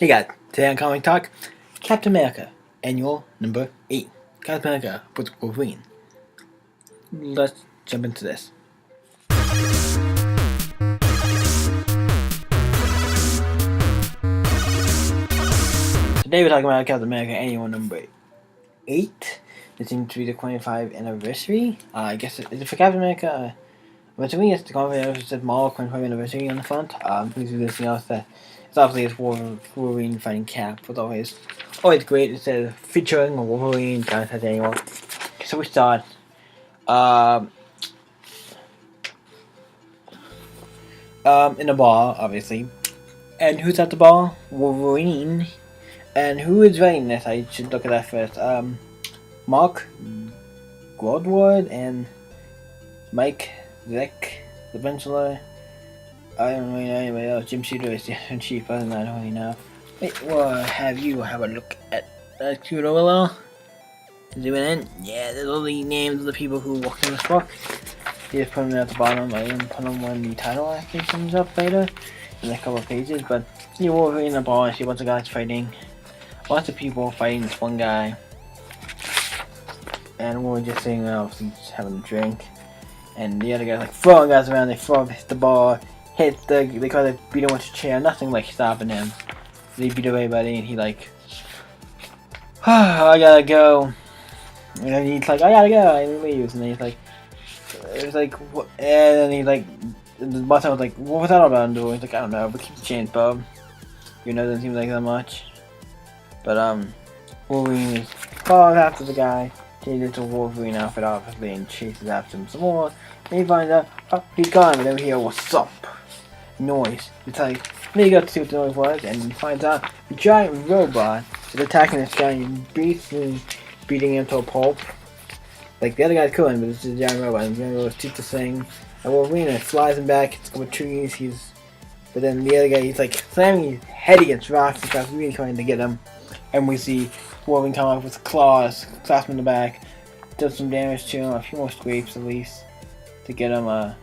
Hey guys, today on Comic Talk, Captain America, Annual number 8. Captain America with Wolverine. Let's jump into this. Today we're talking about Captain America Annual number 8. This seems to be the 25th anniversary. I guess is it for Captain America? But to me, it's the 25th anniversary, Marvel 25th anniversary on the front. Please do this, that it's obviously it's Wolverine fighting Cap, but always great. It says featuring Wolverine, kind of annual. So we start. In a bar, obviously. And who's at the bar? Wolverine. And who is writing this? I should look at that first. Mark Goldward and Mike Zeck, the penciler. I don't really know anybody else. Jim Shooter is the chief, other than that, I don't really know. Wait, well, have a look at that cute overall? Zoom in. Yeah, there's all the names of the people who worked in this book. You just put them at the bottom. I didn't put them when the title actually comes up later in a couple of pages. But you over in the bar and see a bunch of guys fighting. Lots of people fighting this one guy. And we're just sitting there, obviously, just having a drink. And the other guys like throwing guys around. They hit the bar, they call it beat him with a chair. Nothing like stopping him. They beat everybody, and he like, I gotta go. And then he's like, I gotta go, and he leaves. And then he's like, what? And then he's like, the boss was like, what was that all about? And he's like, I don't know, but keep the chains, bub. Doesn't seem like that much. But Wolverine is following after the guy, changes to a Wolverine outfit, obviously, and chases after him some more. And he finds out, he's gone, and then we hear, what's up? Noise. It's like, then he got to see what the noise was, and he finds out the giant robot is attacking this guy and beating him to a pulp. Like, the other guy's killing him, but it's a giant robot, and the giant robot shoots this thing, and Wolverine flies him back, it's with trees, but then the other guy, he's like slamming his head against rocks, the guy's really trying to get him, and we see Wolverine come up with claws, clasp him in the back, does some damage to him, a few more scrapes at least, to get him, while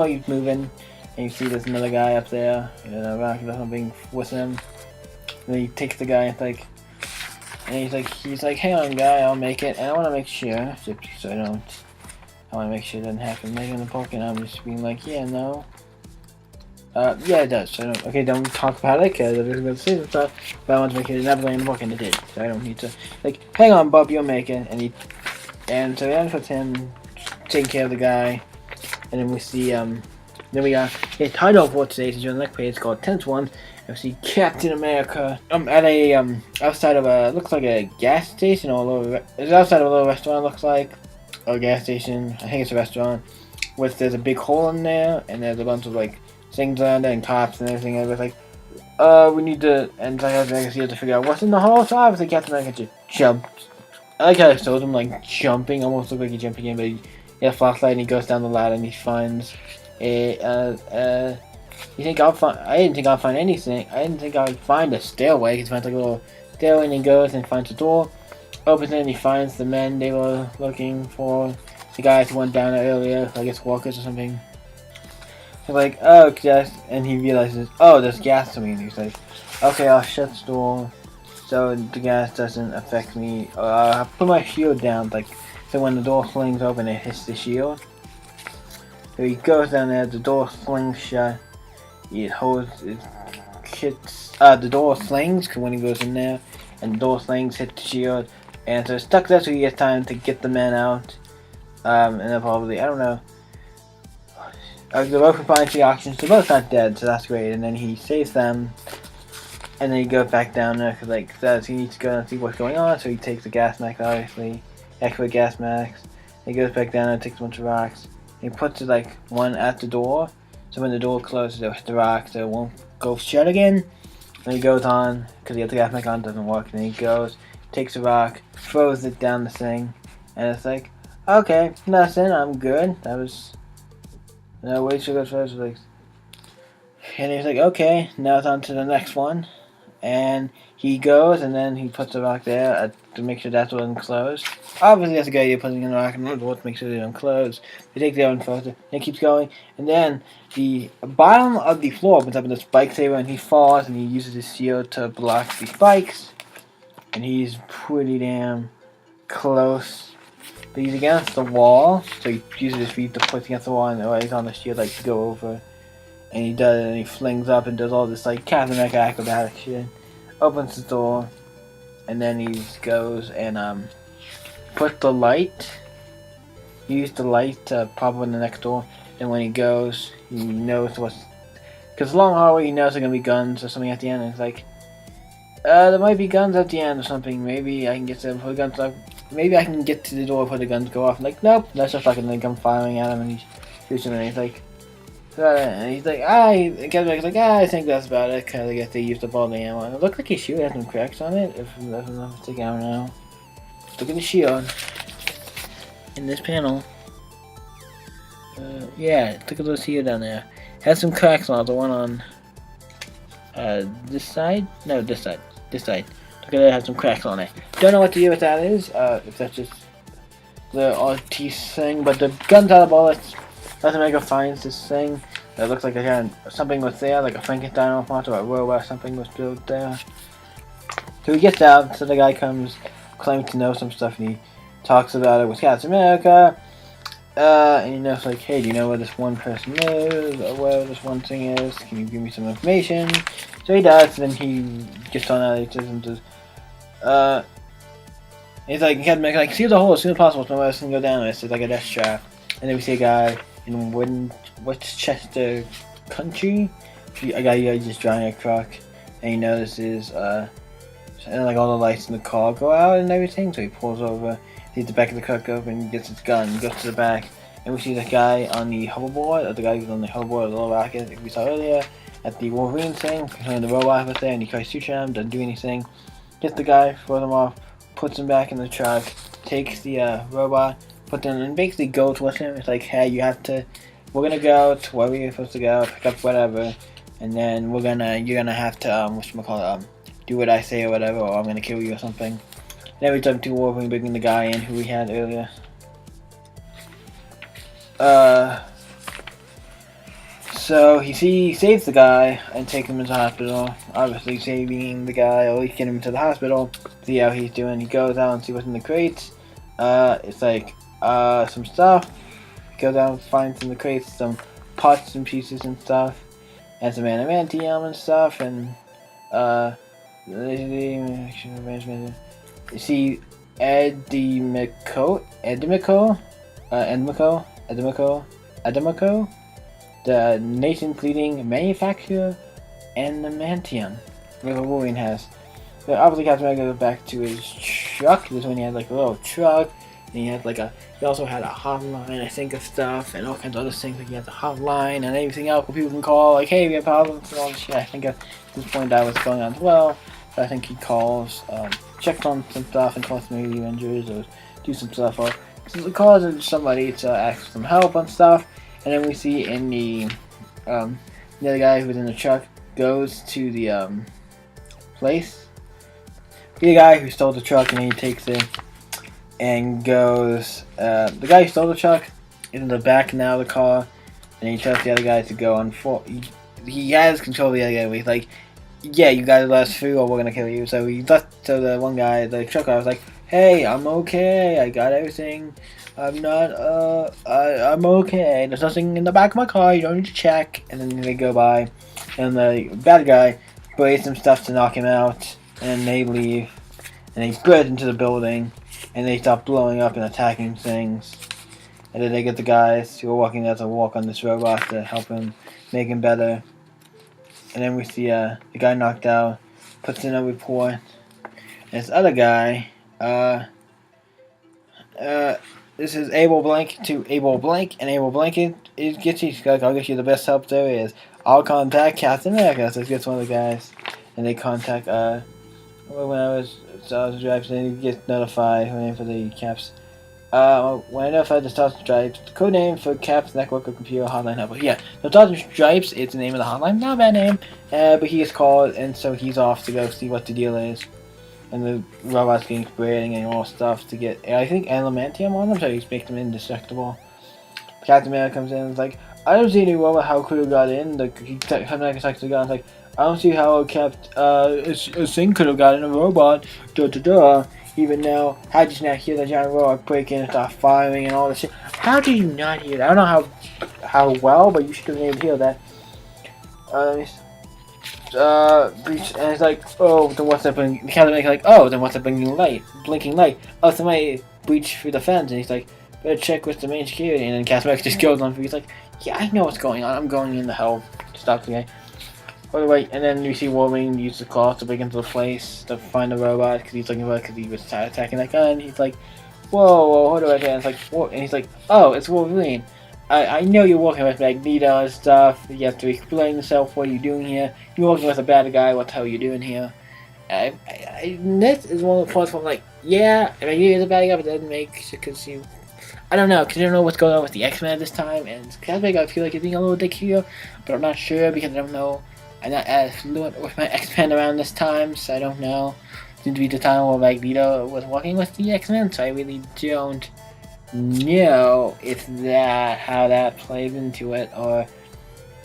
he's moving, and you see there's another guy up there, a rock or something with him, and then he takes the guy, and he's like, hang on guy, I'll make it, and I want to make sure, so I want to make sure it doesn't happen later in the book, and I'm just being like, yeah, no. Yeah, it does. So don't talk about it, because I'm going to say some stuff, but I want to make sure it never lay in the book, and it did. So I don't need to, hang on, Bob, you'll make it, and so it ends with him taking care of the guy, and then we see, then we got a title for today's on the next page called Tense Ones, and we see Captain America, at a, outside of looks like a gas station, it's outside of a little restaurant, looks like, or a gas station, I think it's a restaurant, there's a big hole in there, and there's a bunch of, things around there, and cops and everything, and it's we need to, and Captain America has to figure out what's in the hole, so obviously Captain America just jumped. I like how I showed him, jumping, almost looked like he jumped again, but he has a flashlight, and he goes down the ladder, and he finds I didn't think I'd find anything. I didn't think I'd find a stairway. He finds a little stairway, and he goes and finds a door. Opens it, and he finds the men they were looking for. The guys who went down there earlier, I guess walkers or something. He's like, oh, gas, and he realizes, oh, there's gas coming. He's like, okay, I'll shut the door so the gas doesn't affect me. I'll put my shield down, so when the door flings open, it hits the shield. So he goes down there, the door flings shut. The door flings when he goes in there, and the door flings hit the shield, and so it's stuck there, so he gets time to get the men out. And then probably, I don't know. They're both confined to the oxygen, so they're both not dead, so that's great. And then he saves them, and then he goes back down there, because he needs to go and see what's going on, so he takes the gas mask, obviously. Extra gas mask. He goes back down and takes a bunch of rocks. He puts it, one at the door, so when the door closes, it'll hit the rock, so it won't go shut again. Then he goes on, because the other gas mask on doesn't work, and then he goes, takes a rock, throws it down the thing, and it's like, okay, nothing, I'm good. That was... No, wait till it goes first, and he's like, okay, now it's on to the next one. and he goes and then he puts the rock there to make sure that door doesn't close. Obviously, that's a good idea, putting in the rock and the door to make sure they don't close. They take the oven first, and it keeps going, and then the bottom of the floor opens up in the spike saver, and he falls, and he uses his shield to block the spikes, and he's pretty damn close. But he's against the wall, so he uses his feet to push against the wall, and he's on the shield like to go over. And he does it, and he flings up and does all this like Captain America acrobatic shit. Opens the door, and then he goes and put the light. Use the light to pop open the next door. And when he goes, he knows what's. Because along the hallway, he knows there's gonna be guns or something at the end. And it's like, there might be guns at the end or something. Maybe I can get to before the guns. Maybe I can get to the door before the guns go off. I'm like, nope, that's just fucking like I'm firing at him, and he shoots him, and he's like. And he's like, I think that's about it. Kind of like they used up all the ammo. And it looked like his shield had some cracks on it. If I'm not mistaken, I don't know. Look at the shield in this panel. Yeah, look at the shield down there. Has some cracks on it. The one on this side? No, this side. This side. Look at it. Has some cracks on it. Don't know what to do with that is. If that's just the RT thing, but the guns out of bullets. Captain America finds this thing that looks like something was there, like a Frankenstein monster or a robot, something was built there. So he gets out, so the guy comes claiming to know some stuff, and he talks about it with Captain America. And he knows, like, hey, do you know where this one person is, or where this one thing is? Can you give me some information? So he does, and then he gets on out and says, he's like, Captain America, like, see the hole as soon as possible, so nobody else can go down it. It's like a death trap. And then we see a guy in Westchester country, a guy just driving a truck, and he notices, and like all the lights in the car go out and everything, so he pulls over, sees the back of the truck open, gets his gun, goes to the back, and we see the guy on the hoverboard, or the guy who's on the hoverboard, the little rocket we saw earlier, at the Wolverine thing, and the robot was there, and he tries to shoot him, doesn't do anything, gets the guy, throws him off, puts him back in the truck, takes the robot, but then basically goes with him. It's like, hey, we're gonna go to where we're supposed to go, pick up whatever, and then you're gonna have to, do what I say or whatever, or I'm gonna kill you or something. Then we jump to Wolverine bringing the guy in who we had earlier. So he saves the guy and takes him into the hospital. Obviously saving the guy, or at least getting him to the hospital, see how he's doing. He goes out and see what's in the crates. It's like, some stuff. Goes out and finds in the crates some parts and pieces and stuff, and some adamantium and stuff, and you see Edimico, the nation-leading manufacturer adamantium. Whatever Wolverine has. So obviously Captain America goes back to his truck. This is when he had like a little truck. And he had he also had a hotline, I think, of stuff, and all kinds of other things. Like he had the hotline and everything else where people can call, like, hey, we have problems and all this shit. I think at this point that was going on as well. So I think he calls, checks on some stuff and calls maybe the Avengers or do some stuff, or calls somebody to ask for some help on stuff. And then we see in the other guy who was in the truck goes to the place. The guy who stole the truck, and he takes it and goes. The guy who stole the truck is in the back now of the car, and he tells the other guy to go on foot. He has control of the other guy. He's like, yeah, you guys let us through, or we're gonna kill you. So he left. So the one guy, the truck guy, was like, hey, I'm okay. I got everything. I'm okay. There's nothing in the back of my car. You don't need to check. And then they go by, and the bad guy sprays some stuff to knock him out, and they leave, and they spread into the building, and they stop blowing up and attacking things. And then they get the guys who are walking there to walk on this robot to help him, make him better. And then we see the guy knocked out, puts in a report. And this other guy, this is Abel Blank to Abel Blank, and Abel Blank gets you, like, I'll get you the best help there is. I'll contact Captain America. So he gets one of the guys, and they contact, when I was driving, and he gets notified, waiting for the caps. when I notified the Stars and Stripes, the code name for Cap's network of computer hotline helper. Yeah, the Stars and Stripes is the name of the hotline. Not a bad name, but he is called, and so he's off to go see what the deal is. And the robot's getting sprayed and getting all stuff to get, I think, adamantium on them, so he's making them indestructible. Captain America comes in and is like, I don't see any robot how could have got in. Captain America talks to the guy and is like, I don't see how a thing could have gotten a robot. Even now, how did you not hear the giant robot break in and start firing and all this shit? How did you not hear that? I don't know how well, but you should have been able to hear that. Breach, and it's like, oh, then what's that blinking? The Captain America like, oh, then what's that blinking light? Oh, somebody breached through the fence, and he's like, better check with the main security, and then Captain America just goes on. He's like, yeah, I know what's going on. I'm going in to help stop the guy. Oh wait, and then you see Wolverine use the claw to break into the place to find the robot because he's looking for it because he was attacking that guy, and he's like, whoa, hold on right there. And it's like, whoa, and he's like, oh, it's Wolverine. I know you're working with Magneto and stuff. You have to explain yourself. What are you doing here? You're working with a bad guy. What the hell are you doing here? This is one of the parts where I'm like, yeah, Magneto is a bad guy, but that doesn't make because you. I don't know, because I don't know what's going on with the X-Men at this time, and I feel like it's being a little dick here, but I'm not sure because I don't know. I'm not as fluent with my X-Men around this time, so I don't know. It seemed to be the time where Magneto was working with the X-Men, so I really don't know if how that plays into it, or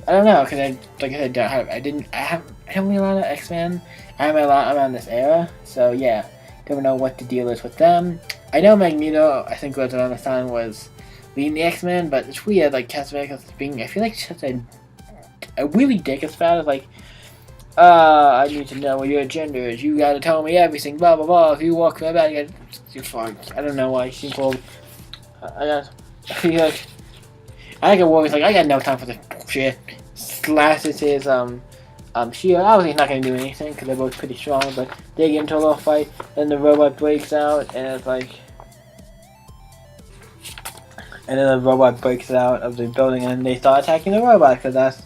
I don't know, because like I said, I haven't really a lot of X-Men. I have a lot around this era, so yeah, don't know what the deal is with them. I know Magneto, I think was around this time was leading the X-Men, but it's weird, like Captain America being, I feel like such a really dick as bad as like, I need to know what your agenda is. You gotta tell me everything, blah blah blah. If you walk my back, you're fine. I don't know why he seems old. I feel like I get worried. Like I got no time for this shit. Slashes his shield. Obviously, he's not gonna do anything because they're both pretty strong. But they get into a little fight, then the robot breaks out, and it's like. And then the robot breaks out of the building, and they start attacking the robot because that's.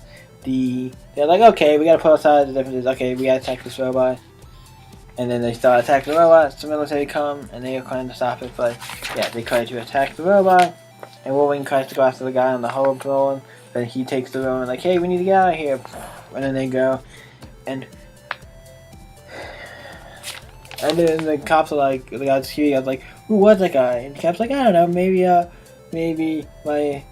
They're like, okay, we gotta put aside the differences. Okay, we gotta attack this robot, and then they start attacking the robot. The military come, and they are trying to stop it, but yeah, they try to attack the robot, and Wolverine tries to go after the guy on the hull drone. Then he takes the drone, like, hey, we need to get out of here, and then they go, and then the cops are like, the guy's here, like, who was that guy? And the cap's like, I don't know, maybe my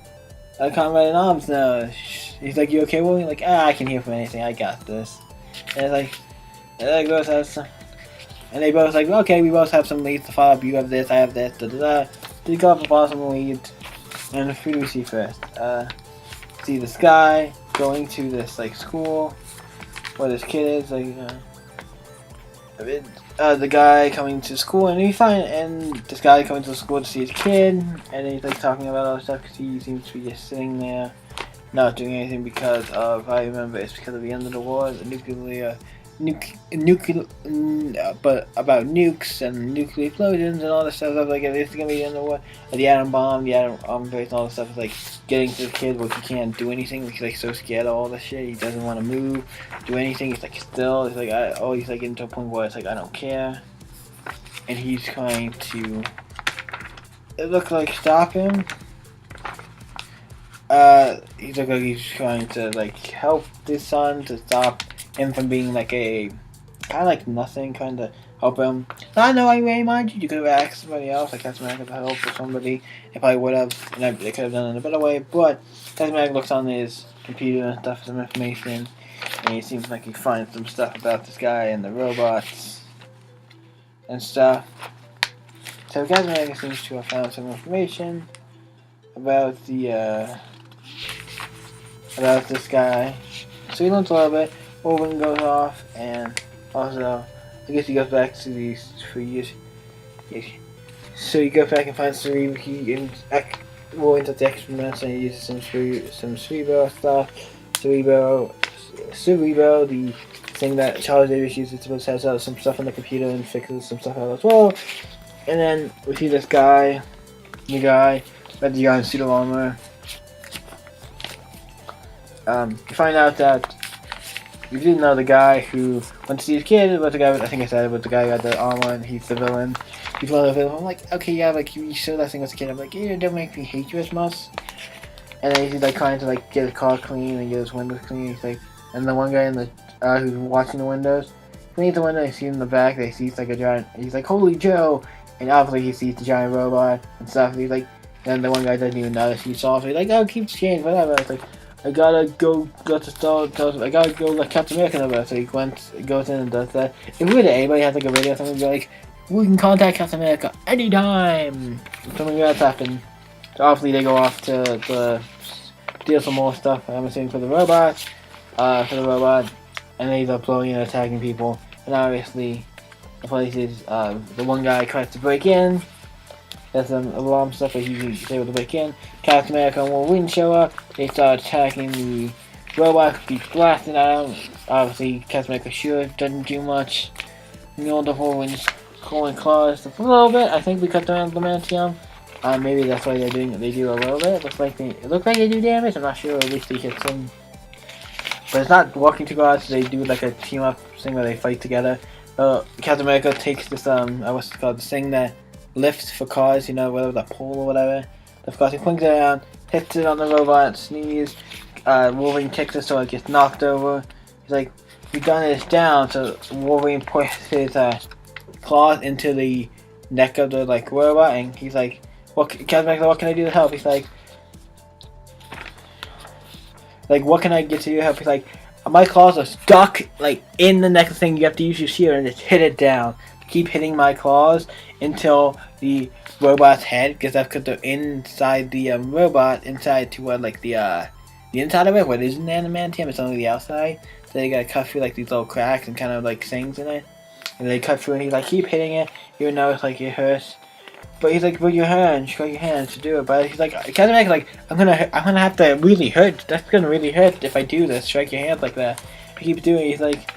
comrade in arms knows. He's like, you okay, Wolverine? Like, I can hear from anything. I got this. And it's like, and they both have some, and they both like, okay, we both have some leads to follow up. You have this, I have this. They go up and follow some leads. And who do we see first? See this guy going to this like school where this kid is. Like, the guy coming to school, and this guy coming to school to see his kid, and he's like talking about all this stuff because he seems to be just sitting there, not doing anything because of, I remember it's because of the end of the war, the but about nukes and nuclear explosions and all this stuff. Like, it's gonna be the end of the war, the atom bomb, the atom base, and all this stuff is like getting to the kid where he can't do anything. He's like so scared of all this shit. He doesn't want to move, do anything. He's like still. He's like, he's like getting to a point where it's like I don't care, and he's trying to. It looks like stop him. He looks like he's trying to like help his son to stop him from being like a kind of like nothing, kind of help him. Not know anyway, mind you. You could have asked somebody else, like Captain America, to help or somebody. They probably would have, and they could have done it in a better way. But Captain America looks on his computer and stuff for some information, and he seems like he finds some stuff about this guy and the robots and stuff. So Captain America seems to have found some information about the about this guy. So he learns a little bit. Wolverine goes off, and also, I guess he goes back to these 3 years. So he goes back and finds Cerebro. Wolverine's at the experiments, and he uses some Cerebro stuff. Cerebro, the thing that Charles Davis uses to test out some stuff on the computer and fixes some stuff out as well. And then we see this guy, new guy, with the guy in pseudo armor. You find out that you didn't know the guy who went to see his kid was the guy. I think I said it was the guy who had the armor, and he's the villain. He's one of the villains. I'm like, okay, yeah, like you showed that thing as a kid. I'm like, yeah, don't make me hate you as much. And then he's like trying to like get his car clean and get his windows clean. He's like, and the one guy in the who's watching the windows, cleans the window. He sees in the back. They see like a giant. He's like, holy Joe! And obviously he sees the giant robot and stuff. And he's like, then the one guy doesn't even notice. He saw it. He's like, oh, keep change, whatever. It's like, I gotta go to store. I gotta go like Captain America over. So he goes in and does that. If really anybody has like a radio or something, be like, we can contact Captain America anytime. Something that's happened. So obviously they go off to deal some more stuff. I'm assuming for the robot, and they are blowing and attacking people. And obviously, the place is the one guy tries to break in. There's some alarm stuff that he's able to break in. Captain America and Wolverine show up. They start attacking the robot. He's blasting out. Obviously, Captain America sure doesn't do much. You know, the Wolverine's calling claws a little bit. I think because they're adamantium. Maybe that's why they're doing it. They do a little bit. It looks like they do damage. I'm not sure. At least he hits them. But it's not walking too hard. So they do like a team up thing where they fight together. Captain America takes this what's it called? This thing that lifts for cars. You know, whether the pole or whatever. Of course, he flings it around, hits it on the robot, sneezes. Wolverine kicks it so it gets knocked over. He's like, we've done this down. So Wolverine pushes his claws into the neck of the like robot, and he's like, Captain America, what can I do to help? He's like, what can I get to help? He's like, my claws are stuck like in the neck of the thing. You have to use your shield and just hit it down. Keep hitting my claws until the robot's head, because that's because they're inside the robot, inside to like the inside of it, what isn't adamantium, it's only the outside. So they gotta cut through like these little cracks and kind of like things in it. And they cut through and he's like, keep hitting it, even though it's like it hurts. But he's like, with your hands, show your hands to do it. But he's like, Captain America's like, I'm gonna have to really hurt. That's gonna really hurt if I do this. Strike your hands like that. He keeps doing it. He's like,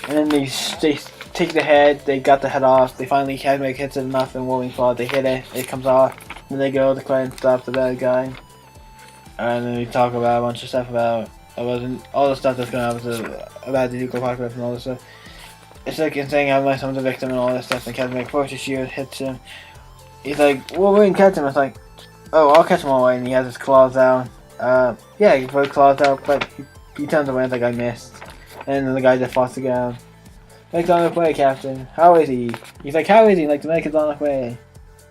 and then they take the head. They got the head off. They finally Captain America hits it enough, and Wolverine falls. They hit it. It comes off. Then they go to try and stop the bad guy. And then we talk about a bunch of stuff about all the stuff that's going on about the nuclear apocalypse and all this stuff. It's like insane how much someone's a victim and all this stuff. And Captain America forces shield, hits him. He's like, Wolverine catch him. It's like, oh, I'll catch him all the way. And he has his claws out. Yeah, he put his claws out, but he turns away and it's like, I missed. And then the guy just falls to the ground. Like, on the way, Captain. How is he? He's like, how is he? Like, the America's on the way.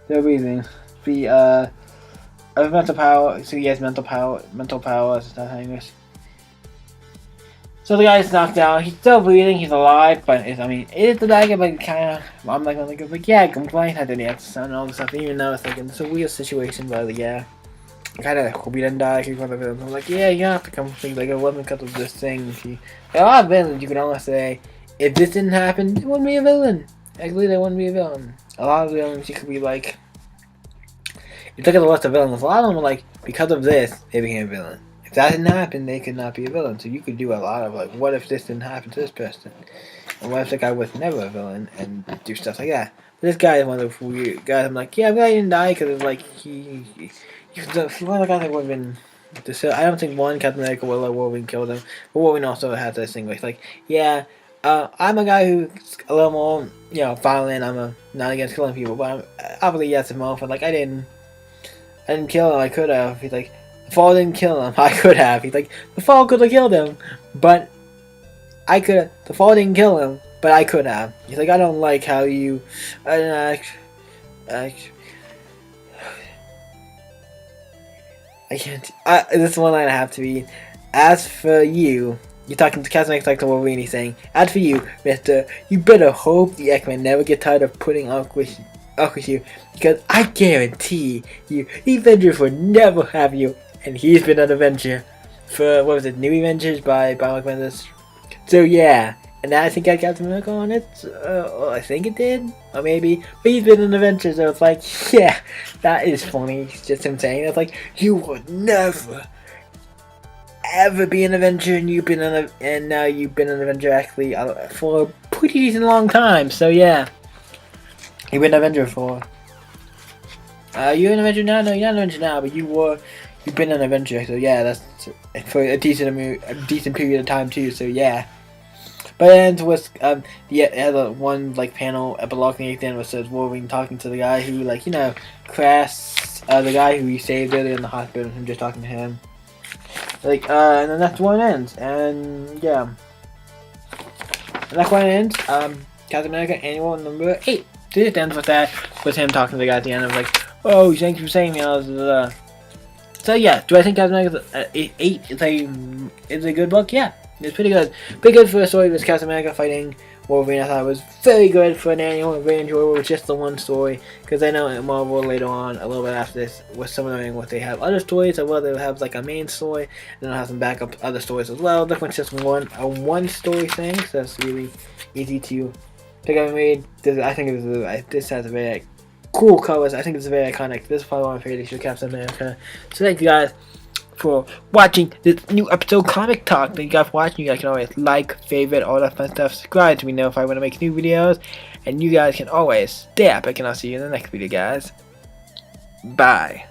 They're breathing. Mental power. So he has mental power. It's not English. So the guy's knocked out. He's still breathing. He's alive, but it is the dagger, but kind of. I'm like, yeah, complain. I didn't have to sound all this stuff, even though it's like it's a weird situation. But yeah, I kind of hope he didn't die. I'm like, yeah, you have to come think like it wasn't because of this thing. A lot of villains, you can almost say, if this didn't happen, it wouldn't be a villain. Actually, they wouldn't be a villain. A lot of villains, you could be like, you look at the list of villains. A lot of them are like, because of this, they became a villain. If that didn't happen, they could not be a villain. So you could do a lot of like, what if this didn't happen to this person? And what if the guy was never a villain and do stuff like that? But this guy is one of the weird guys. I'm like, yeah, I'm glad he didn't die because it's like one of the guys that would have been. I don't think one Captain America will let Wolverine kill them. But Wolverine also has this thing where it's like, yeah, I'm a guy who's a little more, violent. I'm not against killing people, but I'm obviously yes, I'm off. Like I didn't kill him. I could have. He's like, the Fall didn't kill him. I could have. He's like, the Fall could have killed him, but I could. The Fall didn't kill him, but I could have. He's like, I don't like how you. I can't. This one line I have to read. As for you, you're talking to Captain America like the Wolverine. He's saying, as for you, Mister, you better hope the X-Men never get tired of putting up with you, because I guarantee you, the Avengers would never have you. And he's been an Avenger for, what was it, New Avengers by Mike Bendis. So yeah, and I think I got some milk on it. I think it did, or maybe. But he's been an Avenger, so it's like, yeah, that is funny. It's just him saying it's like, you would never, ever be an Avenger, and now you've been an Avenger actually for a pretty decent long time. So yeah, you've been an Avenger for. You're an Avenger now? No, you're not an Avenger now, but you were. you've been an adventure. So yeah, that's for a decent period of time too. So yeah. But it ends with it has a one like panel epilogue thing at the end which says Wolverine talking to the guy who crashed, the guy who he saved earlier in the hospital, and him just talking to him. And then that's where it ends, and yeah. And that's where it ends. Captain America Annual number 8. So it ends with that, with him talking to the guy at the end of oh, thank you for saving me. So yeah, do I think Captain America 8 is a good book? Yeah. It's pretty good. Pretty good for a story. It was Captain America fighting Wolverine. I thought it was very good for an annual. Very enjoyable with just the one story. Because I know in Marvel later on, a little bit after this, with some of them, what they have other stories, or whether they have a main story, and then they'll have some backup other stories as well. This one's just a one story thing, so it's really easy to pick up and read. I think this has a very cool covers. I think it's very iconic. This is probably one of my favorite issues of Captain America. So thank you guys for watching this new episode Comic Talk. Thank you guys for watching. You guys can always like, favorite, all that fun stuff. Subscribe to me know if I want to make new videos. And you guys can always stay epic, and I'll see you in the next video, guys. Bye.